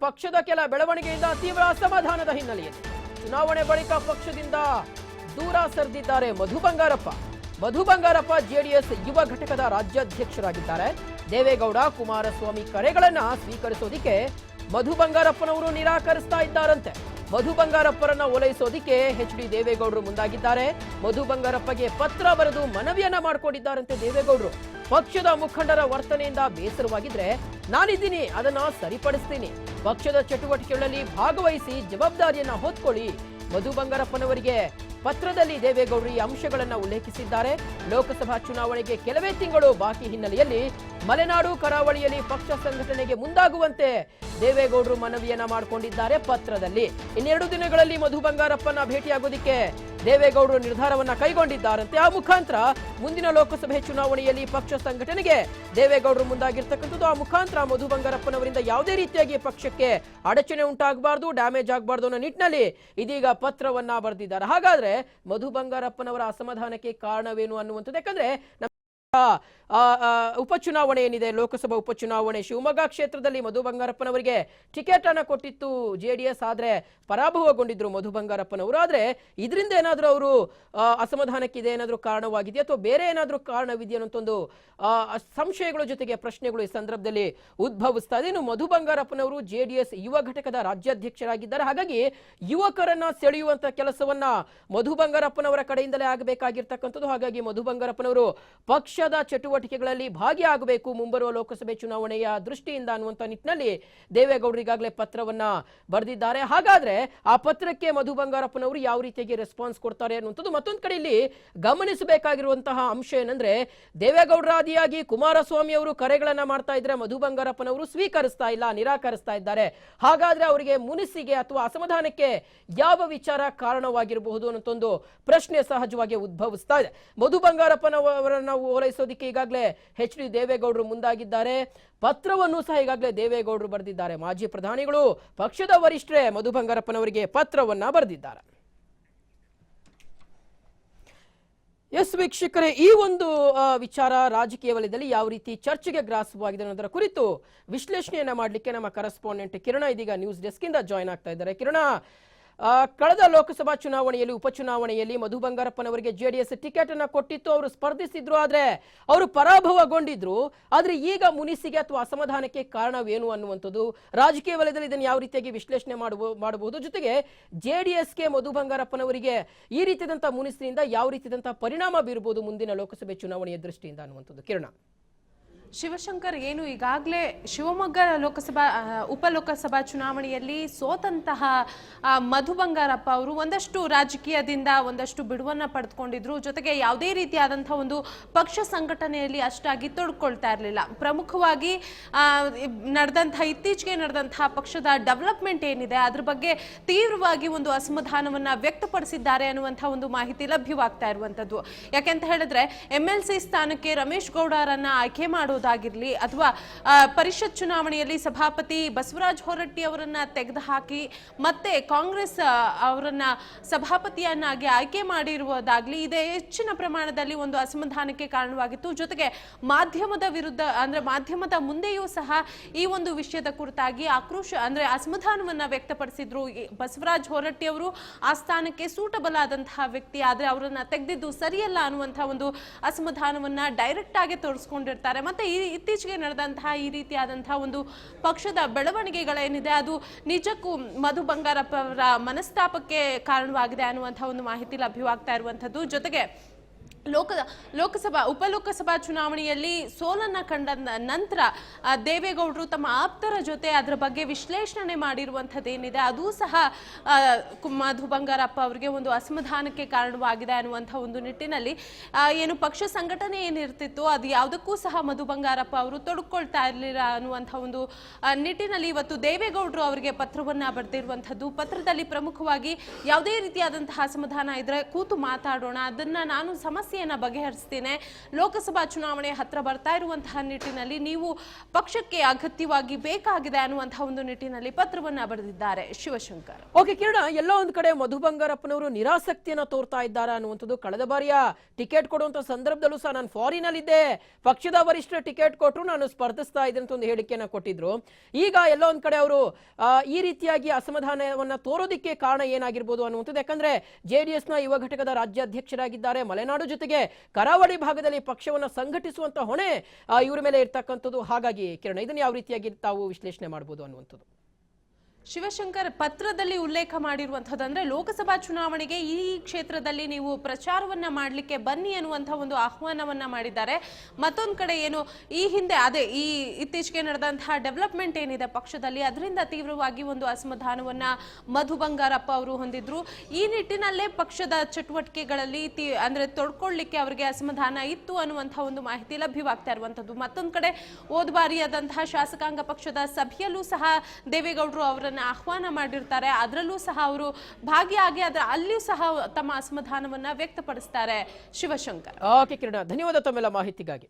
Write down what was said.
ಪಕ್ಷದ ಕೆಲ ಬೆಳವಣಿಗೆಯಿಂದ ತೀವ್ರ ಅಸಮಾಧಾನದ ಹಿನ್ನೆಲೆಯಲ್ಲಿ ಚುನಾವಣೆ ಬಳಿಕ ಪಕ್ಷದಿಂದ ದೂರ ಸರಿದಿದ್ದಾರೆ ಮಧು ಬಂಗಾರಪ್ಪ. ಮಧು ಬಂಗಾರಪ್ಪ ಜೆಡಿಎಸ್ ಯುವ ಘಟಕದ ರಾಜ್ಯಾಧ್ಯಕ್ಷರಾಗಿದ್ದಾರೆ. ದೇವೇಗೌಡ ಕುಮಾರಸ್ವಾಮಿ ಕರೆಗಳನ್ನ ಸ್ವೀಕರಿಸೋದಿಕ್ಕೆ ಮಧು ಬಂಗಾರಪ್ಪನವರು ನಿರಾಕರಿಸ್ತಾ ಇದ್ದಾರಂತೆ. ಮಧು ಬಂಗಾರಪ್ಪರನ್ನ ಓಲೈಸೋದಿಕ್ಕೆ ಎಚ್.ಡಿ. ದೇವೇಗೌಡರು ಮುಂದಾಗಿದ್ದಾರೆ. ಮಧು ಬಂಗಾರಪ್ಪಗೆ ಪತ್ರ ಬರೆದು ಮನವಿಯನ್ನ ಮಾಡಿಕೊಂಡಿದ್ದಾರಂತೆ ದೇವೇಗೌಡರು. ಪಕ್ಷದ ಮುಖಂಡರ ವರ್ತನೆಯಿಂದ ಬೇಸರವಾಗಿದ್ರೆ ನಾನಿದ್ದೀನಿ, ಅದನ್ನ ಸರಿಪಡಿಸ್ತೀನಿ. ಪಕ್ಷದ ಚಟುವಟಿಕೆಗಳಲ್ಲಿ ಭಾಗವಹಿಸಿ ಜವಾಬ್ದಾರಿಯನ್ನ ಹೊತ್ಕೊಳ್ಳಿ. ಮಧು ಬಂಗಾರಪ್ಪನವರಿಗೆ ಪತ್ರದಲ್ಲಿ ದೇವೇಗೌಡರು ಈ ಅಂಶಗಳನ್ನ ಉಲ್ಲೇಖಿಸಿದ್ದಾರೆ. ಲೋಕಸಭಾ ಚುನಾವಣೆಗೆ ಕೆಲವೇ ತಿಂಗಳು ಬಾಕಿ ಹಿನ್ನೆಲೆಯಲ್ಲಿ ಮಲೆನಾಡು ಕರಾವಳಿಯಲ್ಲಿ ಪಕ್ಷ ಸಂಘಟನೆಗೆ ಮುಂದಾಗುವಂತೆ ದೇವೇಗೌಡರು ಮನವಿಯನ್ನ ಮಾಡಿಕೊಂಡಿದ್ದಾರೆ ಪತ್ರದಲ್ಲಿ. ಇನ್ನೆರಡು ದಿನಗಳಲ್ಲಿ ಮಧು ಬಂಗಾರಪ್ಪನ ಭೇಟಿಯಾಗೋದಿಕ್ಕೆ ದೇವೇಗೌಡರು ನಿರ್ಧಾರವನ್ನ ಕೈಗೊಂಡಿದ್ದಾರಂತೆ. ಆ ಮುಖಾಂತರ ಮುಂದಿನ ಲೋಕಸಭೆ ಚುನಾವಣೆಯಲ್ಲಿ ಪಕ್ಷ ಸಂಘಟನೆಗೆ ದೇವೇಗೌಡರು ಮುಂದಾಗಿರ್ತಕ್ಕಂಥದ್ದು. ಆ ಮುಖಾಂತರ ಮಧು ಬಂಗಾರಪ್ಪನವರಿಂದ ಯಾವುದೇ ರೀತಿಯಾಗಿ ಪಕ್ಷಕ್ಕೆ ಅಡಚಣೆ ಉಂಟಾಗಬಾರ್ದು, ಡ್ಯಾಮೇಜ್ ಆಗಬಾರ್ದು ಅನ್ನೋ ನಿಟ್ಟಿನಲ್ಲಿ ಇದೀಗ ಪತ್ರವನ್ನ ಬರೆದಿದ್ದಾರೆ. ಹಾಗಾದ್ರೆ ಮಧು ಬಂಗಾರಪ್ಪನವರ ಅಸಮಾಧಾನಕ್ಕೆ ಕಾರಣವೇನು ಅನ್ನುವಂಥದ್ದು, ಯಾಕಂದ್ರೆ ಉಪಚುನಾವಣೆ ಏನಿದೆ, ಲೋಕಸಭಾ ಉಪಚುನಾವಣೆ ಶಿವಮೊಗ್ಗ ಕ್ಷೇತ್ರದಲ್ಲಿ ಮಧು ಬಂಗಾರಪ್ಪನವರಿಗೆ ಟಿಕೆಟ್ ಅನ್ನ ಕೊಟ್ಟಿತ್ತು ಜೆಡಿಎಸ್. ಆದ್ರೆ ಪರಾಭವಗೊಂಡಿದ್ರು ಮಧು ಬಂಗಾರಪ್ಪನವರು. ಆದ್ರೆ ಇದರಿಂದ ಏನಾದ್ರೂ ಅವರು ಅಸಮಾಧಾನಕ್ಕಿದೆ ಏನಾದ್ರೂ ಕಾರಣವಾಗಿದೆಯಾ ಅಥವಾ ಬೇರೆ ಏನಾದ್ರೂ ಕಾರಣವಿದೆಯಾ ಅನ್ನೋಂಥೊಂದು ಸಂಶಯಗಳ ಜೊತೆಗೆ ಪ್ರಶ್ನೆಗಳು ಈ ಸಂದರ್ಭದಲ್ಲಿ ಉದ್ಭವಿಸ್ತಾ ಇದೆ. ಇನ್ನು ಮಧು ಬಂಗಾರಪ್ಪನವರು ಜೆಡಿಎಸ್ ಯುವ ಘಟಕದ ರಾಜ್ಯಾಧ್ಯಕ್ಷರಾಗಿದ್ದಾರೆ. ಹಾಗಾಗಿ ಯುವಕರನ್ನ ಸೆಳೆಯುವಂತ ಕೆಲಸವನ್ನ ಮಧು ಬಂಗಾರಪ್ಪನವರ ಕಡೆಯಿಂದಲೇ ಆಗಬೇಕಾಗಿರ್ತಕ್ಕಂಥದ್ದು. ಹಾಗಾಗಿ ಮಧು ಬಂಗಾರಪ್ಪನವರು ಪಕ್ಷದ ಚಟುವಟಿಕೆಗಳಲ್ಲಿ ಭಾಗಿಯಾಗಬೇಕು ಮುಂಬರುವ ಲೋಕಸಭೆ ಚುನಾವಣೆಯ ದೃಷ್ಟಿಯಿಂದ ಅನ್ನುವಂಥ ನಿಟ್ಟಿನಲ್ಲಿ ದೇವೇಗೌಡರು ಈಗಾಗಲೇ ಪತ್ರವನ್ನ ಬರೆದಿದ್ದಾರೆ. ಹಾಗಾದ್ರೆ ಆ ಪತ್ರಕ್ಕೆ ಮಧು ಬಂಗಾರಪ್ಪನವರು ಯಾವ ರೀತಿಯಾಗಿ ರೆಸ್ಪಾನ್ಸ್ ಕೊಡ್ತಾರೆ ಅನ್ನುವಂಥದ್ದು ಮತ್ತೊಂದು ಕಡೆ ಇಲ್ಲಿ ಗಮನಿಸಬೇಕಾಗಿರುವಂತಹ ಅಂಶ ಏನಂದ್ರೆ, ದೇವೇಗೌಡರಾದಿಯಾಗಿ ಕುಮಾರಸ್ವಾಮಿ ಅವರು ಕರೆಗಳನ್ನ ಮಾಡ್ತಾ ಇದ್ರೆ ಮಧು ಬಂಗಾರಪ್ಪನವರು ಸ್ವೀಕರಿಸ್ತಾ ಇಲ್ಲ, ನಿರಾಕರಿಸ್ತಾ ಇದ್ದಾರೆ. ಹಾಗಾದ್ರೆ ಅವರಿಗೆ ಮುನಿಸಿಗೆ ಅಥವಾ ಅಸಮಾಧಾನಕ್ಕೆ ಯಾವ ವಿಚಾರ ಕಾರಣವಾಗಿರಬಹುದು ಅನ್ನೋಂಥೊಂದು ಪ್ರಶ್ನೆ ಸಹಜವಾಗಿ ಉದ್ಭವಿಸ್ತಾ ಇದೆ. ಮಧು ಬಂಗಾರಪ್ಪನವರನ್ನ ಓಲೈಸೋದಿಕ್ಕೆ ಈಗಾಗಲೇ ಎಚ್.ಡಿ. ದೇವೇಗೌಡರು ಮುಂದಾಗಿದ್ದಾರೆ. ಪತ್ರವನ್ನು ಸಹ ಈಗಾಗಲೇ ದೇವೇಗೌಡರು ಬರೆದಿದ್ದಾರೆ. ಮಾಜಿ ಪ್ರಧಾನಿಗಳು ಪಕ್ಷದ ವರಿಷ್ಠರೇ ಮಧು ಬಂಗಾರಪ್ಪನವರಿಗೆ ಪತ್ರವನ್ನ ಬರೆದಿದ್ದಾರೆ. ಎಸ್ ವೀಕ್ಷಕರೇ, ಈ ಒಂದು ವಿಚಾರ ರಾಜಕೀಯ ವಲಯದಲ್ಲಿ ಯಾವ ರೀತಿ ಚರ್ಚೆಗೆ ಗ್ರಾಸವಾಗಿದೆ ಅನ್ನೋದರ ಕುರಿತು ವಿಶ್ಲೇಷಣೆಯನ್ನ ಮಾಡಲಿಕ್ಕೆ ನಮ್ಮ ಕರೆಸ್ಪಾಂಡೆಂಟ್ ಕಿರಣ ಇದೀಗ ನ್ಯೂಸ್ ಡೆಸ್ಕ್ ಇಂದ ಜಾಯ್ನ್ ಆಗ್ತಾ ಇದ್ದಾರೆ. ಕಿರಣ, ಕಳೆದ ಲೋಕಸಭಾ ಚುನಾವಣೆಯಲ್ಲಿ ಉಪಚುನಾವಣೆಯಲ್ಲಿ ಮಧು ಬಂಗಾರಪ್ಪನವರಿಗೆ ಜೆಡಿಎಸ್ ಟಿಕೆಟ್ ಅನ್ನ ಕೊಟ್ಟಿತ್ತು. ಅವರು ಸ್ಪರ್ಧಿಸಿದ್ರು, ಆದ್ರೆ ಅವರು ಪರಾಭವಗೊಂಡಿದ್ರು. ಆದ್ರೆ ಈಗ ಮುನಿಸಿಗೆ ಅಥವಾ ಅಸಮಾಧಾನಕ್ಕೆ ಕಾರಣವೇನು ಅನ್ನುವಂಥದ್ದು ರಾಜಕೀಯ ವಲಯದಲ್ಲಿ ಇದನ್ನು ಯಾವ ರೀತಿಯಾಗಿ ವಿಶ್ಲೇಷಣೆ ಮಾಡಬಹುದು, ಜೊತೆಗೆ ಜೆಡಿಎಸ್ಗೆ ಮಧು ಬಂಗಾರಪ್ಪನವರಿಗೆ ಈ ರೀತಿಯಾದಂತಹ ಮುನಿಸಿನಿಂದ ಯಾವ ರೀತಿಯಾದಂತಹ ಪರಿಣಾಮ ಬೀರಬಹುದು ಮುಂದಿನ ಲೋಕಸಭೆ ಚುನಾವಣೆಯ ದೃಷ್ಟಿಯಿಂದ ಅನ್ನುವಂಥದ್ದು. ಕಿರಣ, ಶಿವಶಂಕರ್, ಏನು ಈಗಾಗಲೇ ಶಿವಮೊಗ್ಗ ಉಪಲೋಕಸಭಾ ಚುನಾವಣೆಯಲ್ಲಿ ಸೋತಂತಹ ಮಧು ಬಂಗಾರಪ್ಪ ಅವರು ಒಂದಷ್ಟು ರಾಜಕೀಯದಿಂದ ಒಂದಷ್ಟು ಬಿಡುವನ್ನ ಪಡೆದುಕೊಂಡಿದ್ರು. ಜೊತೆಗೆ ಯಾವುದೇ ರೀತಿಯಾದಂತಹ ಒಂದು ಪಕ್ಷ ಸಂಘಟನೆಯಲ್ಲಿ ಅಷ್ಟಾಗಿ ತೊಡ್ಕೊಳ್ತಾ ಇರಲಿಲ್ಲ. ಪ್ರಮುಖವಾಗಿ ಇತ್ತೀಚೆಗೆ ನಡೆದಂತಹ ಪಕ್ಷದ ಡೆವಲಪ್ಮೆಂಟ್ ಏನಿದೆ ಅದ್ರ ಬಗ್ಗೆ ತೀವ್ರವಾಗಿ ಒಂದು ಅಸಮಾಧಾನವನ್ನ ವ್ಯಕ್ತಪಡಿಸಿದ್ದಾರೆ ಅನ್ನುವಂತಹ ಒಂದು ಮಾಹಿತಿ ಲಭ್ಯವಾಗ್ತಾ ಇರುವಂತದ್ದು. ಯಾಕೆಂತ ಹೇಳಿದ್ರೆ MLC ಸ್ಥಾನಕ್ಕೆ ರಮೇಶ್ ಗೌಡರನ್ನ ಆಯ್ಕೆ ಮಾಡೋದಾಗಿರ್ಲಿ ಅಥವಾ ಪರಿಷತ್ ಚುನಾವಣೆಯಲ್ಲಿ ಸಭಾಪತಿ ಬಸವರಾಜ ಹೊರಟ್ಟಿ ಅವರನ್ನ ತೆಗೆದುಹಾಕಿ ಮತ್ತೆ ಕಾಂಗ್ರೆಸ್ ಅವರನ್ನ ಸಭಾಪತಿಯನ್ನಾಗಿ ಆಯ್ಕೆ ಮಾಡಿರುವುದಾಗ್ಲಿ ಇದೆ ಹೆಚ್ಚಿನ ಪ್ರಮಾಣದಲ್ಲಿ ಒಂದು ಅಸಮಾಧಾನಕ್ಕೆ ಕಾರಣವಾಗಿತ್ತು. ಜೊತೆಗೆ ಮಾಧ್ಯಮದ ವಿರುದ್ಧ ಅಂದ್ರೆ ಮಾಧ್ಯಮದ ಮುಂದೆಯೂ ಸಹ ಈ ಒಂದು ವಿಷಯದ ಕುರಿತಾಗಿ ಆಕ್ರೋಶ ಅಂದ್ರೆ ಅಸಮಾಧಾನವನ್ನ ವ್ಯಕ್ತಪಡಿಸಿದ್ರು. ಬಸವರಾಜ ಹೊರಟ್ಟಿ ಅವರು ಆ ಸ್ಥಾನಕ್ಕೆ ಸೂಟಬಲ್ ಆದಂತಹ ವ್ಯಕ್ತಿ, ಆದ್ರೆ ಅವರನ್ನ ತೆಗೆದಿದ್ದು ಸರಿಯಲ್ಲ ಅನ್ನುವಂತಹ ಒಂದು ಅಸಮಾಧಾನವನ್ನ ಡೈರೆಕ್ಟ್ ಆಗಿ ತೋರಿಸ್ಕೊಂಡಿರ್ತಾರೆ. ಮತ್ತೆ ಇತ್ತೀಚೆಗೆ ನಡೆದಂತಹ ಈ ರೀತಿಯಾದಂತಹ ಒಂದು ಪಕ್ಷದ ಬೆಳವಣಿಗೆಗಳೇನಿದೆ ಅದು ನಿಜಕ್ಕೂ ಮಧು ಬಂಗಾರಪ್ಪ ಅವರ ಮನಸ್ತಾಪಕ್ಕೆ ಕಾರಣವಾಗಿದೆ ಅನ್ನುವಂತಹ ಒಂದು ಮಾಹಿತಿ ಲಭ್ಯವಾಗ್ತಾ ಇರುವಂತದ್ದು. ಜೊತೆಗೆ ಉಪಲೋಕಸಭಾ ಚುನಾವಣೆಯಲ್ಲಿ ಸೋಲನ್ನ ಕಂಡ ನಂತರ ದೇವೇಗೌಡರು ತಮ್ಮ ಆಪ್ತರ ಜೊತೆ ಅದರ ಬಗ್ಗೆ ವಿಶ್ಲೇಷಣೆ ಮಾಡಿರುವಂಥದ್ದೇನಿದೆ ಅದು ಸಹ ಮಧು ಬಂಗಾರಪ್ಪ ಅವರಿಗೆ ಒಂದು ಅಸಮಾಧಾನಕ್ಕೆ ಕಾರಣವಾಗಿದೆ ಅನ್ನುವಂತಹ ಒಂದು ನಿಟ್ಟಿನಲ್ಲಿ ಏನು ಪಕ್ಷ ಸಂಘಟನೆ ಏನಿರ್ತಿತ್ತು ಅದು ಯಾವುದಕ್ಕೂ ಸಹ ಮಧು ಬಂಗಾರಪ್ಪ ಅವರು ತೊಡಕೊಳ್ತಾ ಇರಲಿಲ್ಲ ಅನ್ನುವಂತಹ ಒಂದು ನಿಟ್ಟಿನಲ್ಲಿ ಇವತ್ತು ದೇವೇಗೌಡರು ಅವರಿಗೆ ಪತ್ರವನ್ನ ಬರೆದಿರುವಂಥದ್ದು. ಪತ್ರದಲ್ಲಿ ಪ್ರಮುಖವಾಗಿ ಯಾವುದೇ ರೀತಿಯಾದಂತಹ ಅಸಮಾಧಾನ ಇದ್ರೆ ಕೂತು ಮಾತಾಡೋಣ, ಅದನ್ನ ನಾನು ಸಮಸ್ಯೆ ಸಮಸ್ಯೆಯನ್ನ ಬಗೆಹರಿಸ್ತೇನೆ. ಲೋಕಸಭಾ ಚುನಾವಣೆ ಹತ್ರ ಬರ್ತಾ ಇರುವಂತಹ ನಿಟ್ಟಿನಲ್ಲಿ ನೀವು ಪಕ್ಷಕ್ಕೆ ಅಗತ್ಯವಾಗಿ ಬೇಕಾಗಿದೆ ಅನ್ನುವಂತಹ ಒಂದು ನಿಟ್ಟಿನಲ್ಲಿ ಪತ್ರವನ್ನ ಬರೆದಿದ್ದಾರೆ ಶಿವಶಂಕರ್. ಓಕೆ ಕಿರಣ, ಎಲ್ಲೋ ಒಂದ್ ಕಡೆ ಮಧು ಬಂಗಾರಪ್ಪನವರು ನಿರಾಸಕ್ತಿಯನ್ನ ತೋರ್ತಾ ಇದ್ದಾರೆ ಅನ್ನುವಂಥದ್ದು. ಕಳೆದ ಬಾರಿಯ ಟಿಕೆಟ್ ಕೊಡುವಂತ ಸಂದರ್ಭದಲ್ಲೂ ಸಹ ನಾನು ಫಾರಿನ್ ಅಲ್ಲಿ ಇದ್ದೆ, ಪಕ್ಷದ ವರಿಷ್ಠ ಟಿಕೆಟ್ ಕೊಟ್ಟರು, ನಾನು ಸ್ಪರ್ಧಿಸ್ತಾ ಇದ್ದೆ ಅಂತ ಒಂದು ಹೇಳಿಕೆಯನ್ನ ಕೊಟ್ಟಿದ್ರು. ಈಗ ಎಲ್ಲೋ ಒಂದ್ ಕಡೆ ಅವರು ಈ ರೀತಿಯಾಗಿ ಅಸಮಾಧಾನವನ್ನ ತೋರೋದಿಕ್ಕೆ ಕಾರಣ ಏನಾಗಿರ್ಬೋದು ಅನ್ನುವಂಥದ್ದು. ಯಾಕಂದ್ರೆ ಜೆಡಿಎಸ್ ನ ಯುವ ಘಟಕದ ರಾಜ್ಯಾಧ್ಯಕ್ಷರಾಗಿದ್ದಾರೆ, ಮಲೆನಾಡು ಜೊತೆಗೆ ಕರಾವಳಿ ಭಾಗದಲ್ಲಿ ಪಕ್ಷವನ್ನ ಸಂಘಟಿಸುವಂತ ಹೊಣೆ ಇವರ ಮೇಲೆ ಇರ್ತಕ್ಕಂಥದ್ದು. ಹಾಗಾಗಿ ಕಿರಣ, ಇದನ್ನ ಯಾವ ರೀತಿಯಾಗಿ ತಾವು ವಿಶ್ಲೇಷಣೆ ಮಾಡಬಹುದು ಅನ್ನುವಂಥದ್ದು. ಶಿವಶಂಕರ್ ಪತ್ರದಲ್ಲಿ ಉಲ್ಲೇಖ ಮಾಡಿರುವಂಥದ್ದು ಅಂದ್ರೆ ಲೋಕಸಭಾ ಚುನಾವಣೆಗೆ ಈ ಕ್ಷೇತ್ರದಲ್ಲಿ ನೀವು ಪ್ರಚಾರವನ್ನ ಮಾಡಲಿಕ್ಕೆ ಬನ್ನಿ ಅನ್ನುವಂಥ ಒಂದು ಆಹ್ವಾನವನ್ನ ಮಾಡಿದ್ದಾರೆ. ಮತ್ತೊಂದು ಕಡೆ ಏನು ಈ ಹಿಂದೆ ಅದೇ ಈ ಇತ್ತೀಚೆಗೆ ನಡೆದಂತಹ ಡೆವಲಪ್ಮೆಂಟ್ ಏನಿದೆ ಪಕ್ಷದಲ್ಲಿ, ಅದರಿಂದ ತೀವ್ರವಾಗಿ ಒಂದು ಅಸಮಾಧಾನವನ್ನ ಮಧು ಬಂಗಾರಪ್ಪ ಅವರು ಹೊಂದಿದ್ರು. ಈ ನಿಟ್ಟಿನಲ್ಲೇ ಪಕ್ಷದ ಚಟುವಟಿಕೆಗಳಲ್ಲಿ ಅಂದ್ರೆ ತೊಡ್ಕೊಳ್ಳಿಕ್ಕೆ ಅವರಿಗೆ ಅಸಮಾಧಾನ ಇತ್ತು ಅನ್ನುವಂಥ ಒಂದು ಮಾಹಿತಿ ಲಭ್ಯವಾಗ್ತಾ ಇರುವಂಥದ್ದು. ಮತ್ತೊಂದು ಕಡೆ ಹೋದ ಬಾರಿಯಾದಂತಹ ಶಾಸಕಾಂಗ ಪಕ್ಷದ ಸಭೆಯಲ್ಲೂ ಸಹ ದೇವೇಗೌಡರು ಅವರನ್ನ ಆಹ್ವಾನ ಮಾಡಿರ್ತಾರೆ, ಅದರಲ್ಲೂ ಸಹ ಅವರು ಭಾಗಿಯಾಗಿ ಅಲ್ಲಿಯೂ ಸಹ ತಮ್ಮ ಅಸಮಾಧಾನವನ್ನ ವ್ಯಕ್ತಪಡಿಸ್ತಾರೆ ಶಿವಶಂಕರ್. ಓಕೆ ಕಿರಣ, ಧನ್ಯವಾದ ತಮ್ಮೆಲ್ಲ ಮಾಹಿತಿಗಾಗಿ.